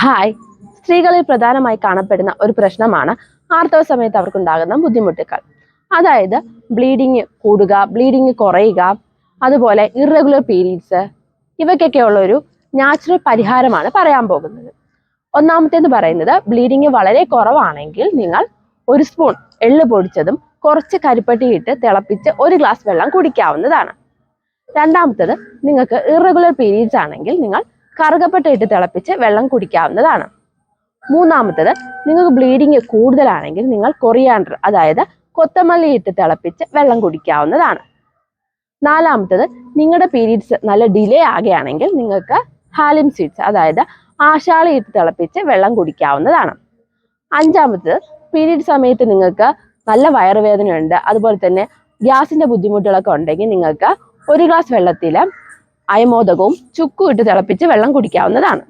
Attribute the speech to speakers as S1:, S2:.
S1: Hi. സ്ത്രീകളിൽ പ്രധാനമായി കാണപ്പെടുന്ന ഒരു പ്രശ്നമാണ് ആർത്തവ സമയത്ത് അവർക്കുണ്ടാകുന്ന ബുദ്ധിമുട്ടുകൾ. അതായത് ബ്ലീഡിങ് കൂടുക, ബ്ലീഡിങ് കുറയുക, അതുപോലെ ഇറഗുലർ പീരീഡ്സ്, ഇവയ്ക്കൊക്കെയുള്ള ഒരു നാച്ചുറൽ പരിഹാരമാണ് പറയാൻ പോകുന്നത്. ഒന്നാമത്തേത് പറയുന്നത്, ബ്ലീഡിങ് വളരെ കുറവാണെങ്കിൽ നിങ്ങൾ 1 സ്പൂൺ എള്ള് പൊടിച്ചതും കുറച്ച് കരിപ്പട്ടിയിട്ട് തിളപ്പിച്ച് 1 ഗ്ലാസ് വെള്ളം കുടിക്കാവുന്നതാണ്. രണ്ടാമത്തേത്, നിങ്ങൾക്ക് ഇറഗുലർ പീരീഡ്സ് ആണെങ്കിൽ നിങ്ങൾ കറുകപ്പട്ട ഇട്ട് തിളപ്പിച്ച് വെള്ളം കുടിക്കാവുന്നതാണ്. മൂന്നാമത്തേത്, നിങ്ങൾക്ക് ബ്ലീഡിങ് കൂടുതലാണെങ്കിൽ നിങ്ങൾ കൊറിയാണ്ടർ അതായത് കൊത്തമല്ലി ഇട്ട് തിളപ്പിച്ച് വെള്ളം കുടിക്കാവുന്നതാണ്. നാലാമത്തേത്, നിങ്ങളുടെ പീരീഡ്സ് നല്ല ഡിലേ ആകുകയാണെങ്കിൽ നിങ്ങൾക്ക് ഹാലിം സീഡ്സ് അതായത് ആശാളി ഇട്ട് തിളപ്പിച്ച് വെള്ളം കുടിക്കാവുന്നതാണ്. അഞ്ചാമത്തേത്, പീരീഡ് സമയത്ത് നിങ്ങൾക്ക് നല്ല വയറുവേദനയുണ്ട്, അതുപോലെ തന്നെ ഗ്യാസിന്റെ ബുദ്ധിമുട്ടുകളൊക്കെ ഉണ്ടെങ്കിൽ നിങ്ങൾക്ക് 1 ഗ്ലാസ് വെള്ളത്തിൽ അയമോദകവും ചുക്കും ഇട്ട് തിളപ്പിച്ച് വെള്ളം കുടിക്കാവുന്നതാണ്.